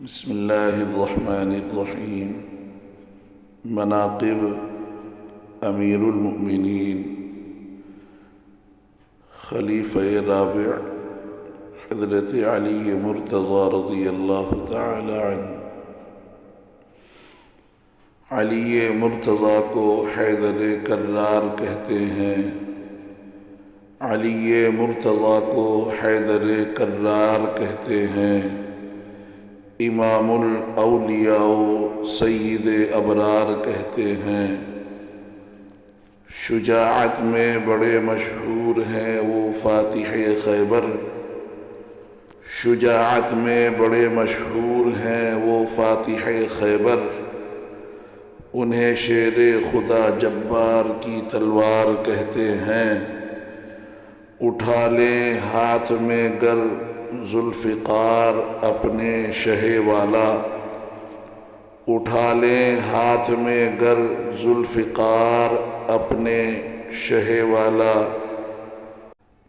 بسم اللہ الرحمن الرحیم۔ مناقب امیر المؤمنین خلیفہ رابع حضرت علی مرتضی رضی اللہ تعالی عنہ۔ علی مرتضی کو حیدر کرار کہتے ہیں۔ علی مرتضی کو حیدر کرار کہتے ہیں۔ امام الاولیاء سید ابرار کہتے ہیں۔ شجاعت میں بڑے مشہور ہیں وہ فاتح خیبر۔ شجاعت میں بڑے مشہور ہیں وہ فاتح خیبر۔ انہیں شیر خدا جبار کی تلوار کہتے ہیں۔ اٹھا لیں ہاتھ میں گر ذوالفقار اپنے شہ والا۔ اٹھا لیں ہاتھ میں گر ذوالفقار اپنے شہ والا،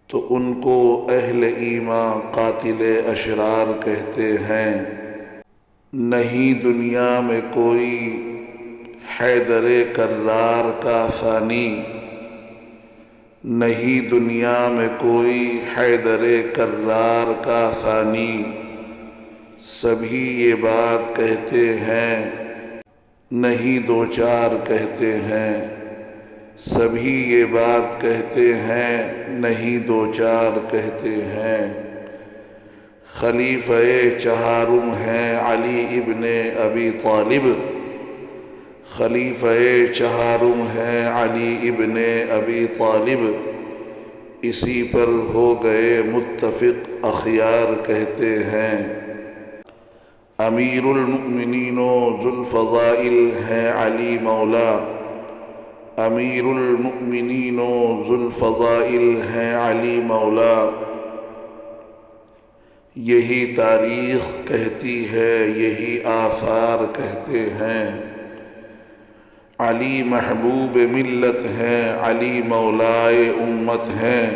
تو ان کو اہل ایمان قاتل اشرار کہتے ہیں۔ نہیں دنیا میں کوئی حیدر کرار کا ثانی، نہیں دنیا میں کوئی حیدر کرار کا ثانی۔ سبھی یہ بات کہتے ہیں، نہیں دو چار کہتے ہیں۔ سبھی یہ بات کہتے ہیں، نہیں دو چار کہتے ہیں۔ خلیفہ چہارم ہیں علی ابن ابی طالب۔ خلیفہ چہارم ہیں علی ابن ابی طالب۔ اسی پر ہو گئے متفق اخیار کہتے ہیں۔ امیر المؤمنین ذو الفضائل ہیں علی مولا۔ امیر المؤمنین ذو الفضائل ہیں علی مولا۔ یہی تاریخ کہتی ہے، یہی آثار کہتے ہیں۔ علی محبوب ملت ہیں، علی مولائے امت ہیں۔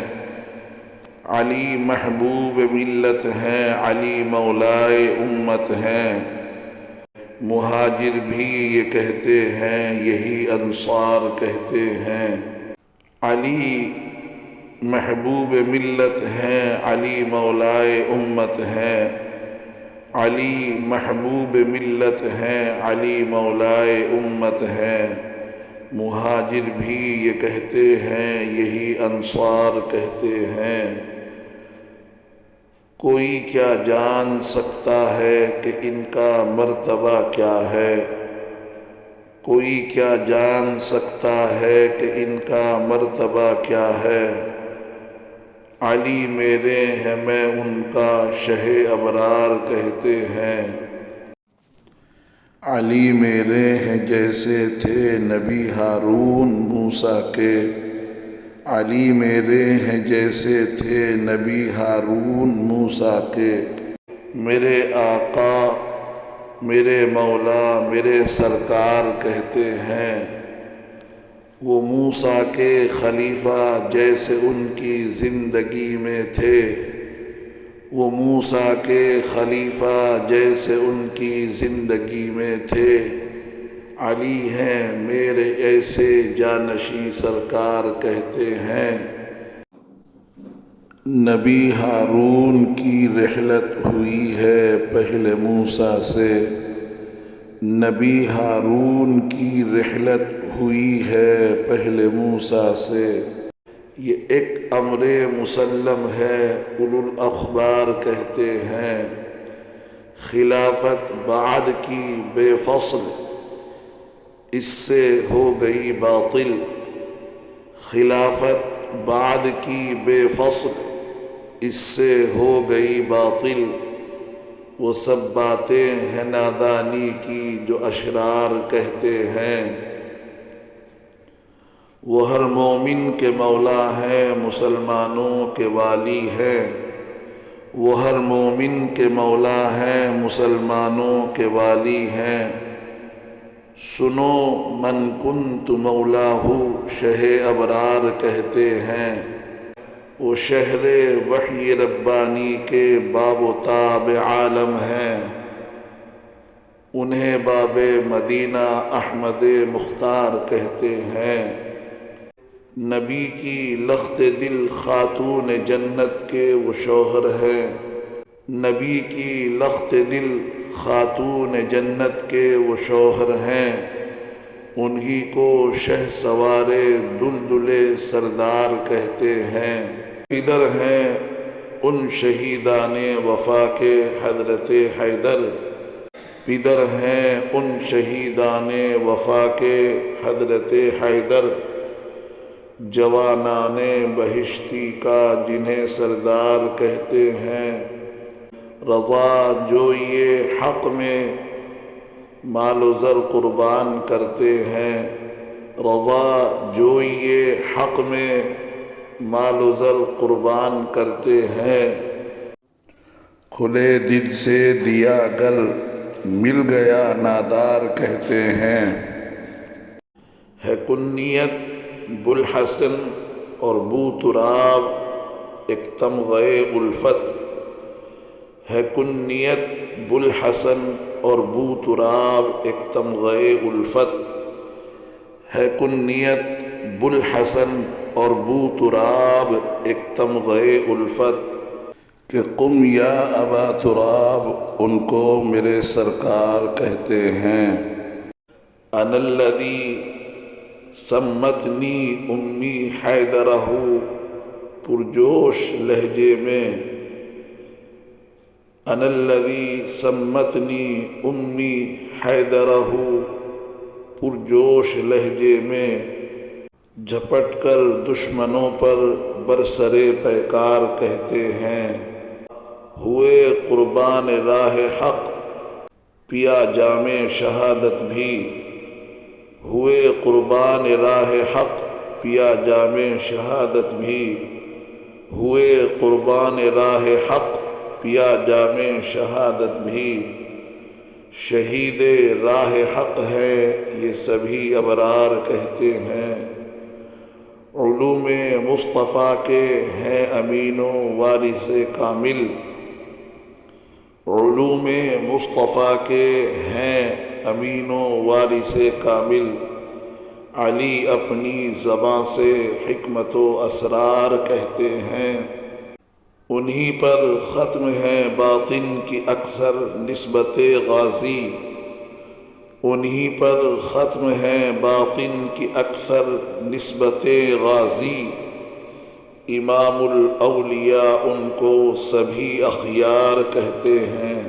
علی محبوب ملت ہیں، علی مولائے امت ہیں۔ مہاجر بھی یہ کہتے ہیں، یہی انصار کہتے ہیں۔ علی محبوب ملت ہیں، علی مولائے امت ہیں۔ علی محبوب ملت ہیں، علی مولائے امت ہیں۔ مہاجر بھی یہ کہتے ہیں، یہی انصار کہتے ہیں۔ کوئی کیا جان سکتا ہے کہ ان کا مرتبہ کیا ہے؟ کوئی کیا جان سکتا ہے کہ ان کا مرتبہ کیا ہے؟ علی میرے ہیں میں ان کا شہ ابرار کہتے ہیں۔ علی میرے ہیں جیسے تھے نبی ہارون موسیٰ کے۔ علی میرے ہیں جیسے تھے نبی ہارون موسیٰ کے۔ میرے آقا میرے مولا میرے سرکار کہتے ہیں۔ وہ موسیٰ کے خلیفہ جیسے ان کی زندگی میں تھے۔ وہ موسیٰ کے خلیفہ جیسے ان کی زندگی میں تھے۔ علی ہیں میرے ایسے جانشیں سرکار کہتے ہیں۔ نبی ہارون کی رحلت ہوئی ہے پہلے موسیٰ سے۔ نبی ہارون کی رحلت ہوئی ہے پہلے موسیٰ سے۔ یہ ایک امر مسلم ہے اولو الاخبار کہتے ہیں۔ خلافت بعد کی بے فصل، اس سے ہو گئی باطل۔ خلافت بعد کی بے فصل، اس سے ہو گئی باطل۔ وہ سب باتیں ہیں نادانی کی جو اشرار کہتے ہیں۔ وہ ہر مومن کے مولا ہیں، مسلمانوں کے والی ہیں۔ وہ ہر مومن کے مولا ہیں، مسلمانوں کے والی ہیں۔ سنو من کنت مولاہ شہ ابرار کہتے ہیں۔ وہ شہر وحی ربانی کے باب و تاب عالم ہیں۔ انہیں باب مدینہ احمد مختار کہتے ہیں۔ نبی کی لخت دل خاتون جنت کے وہ شوہر ہیں، نبی کی لخت دل خاتون جنت کے وہ شوہر ہیں، انہی کو شہ سوار دلدل سردار کہتے ہیں۔ ادھر ہیں ان شہیدان وفا کے حضرت حیدر، پدر ہیں ان شہیدان وفا کے حضرت حیدر، جوانان بہشتی کا جنہیں سردار کہتے ہیں۔ رضا جو یہ حق میں مال و زر قربان کرتے ہیں، رضا جو یہ حق میں مال و زر قربان کرتے ہیں، کھلے دل سے دیا گل مل گیا نادار کہتے ہیں۔ ہے کنیت بوالحسن اور بو تراب ایک تمغے الفت، ہے کنیت بوالحسن اور بو تراب ایک تمغے الفت، ہے کنیت بوالحسن اور بو تراب ایک تمغے الفت، کہ قم یا ابا تراب ان کو میرے سرکار کہتے ہیں۔ انا الذی سمتنی امی حیدرہ پرجوش لہجے میں، انا الذی سمتنی امی حیدرہ پرجوش لہجے میں، جھپٹ کر دشمنوں پر برسرے پیکار کہتے ہیں۔ ہوئے قربان راہ حق پیا جام شہادت بھی، ہوئے قربان راہ حق پیا جام شہادت بھی، ہوئے قربان راہ حق پیا جام شہادت بھی، شہید راہ حق ہے یہ سبھی ابرار کہتے ہیں۔ علوم مصطفیٰ کے ہیں امین و وارث کامل، علوم مصطفیٰ کے ہیں امین و وارث کامل، علی اپنی زباں سے حکمت و اسرار کہتے ہیں۔ انہی پر ختم ہے باطن کی اکثر نسبت غازی، انہی پر ختم ہے باطن کی اکثر نسبت غازی، امام الاولیاء ان کو سبھی اخیار کہتے ہیں۔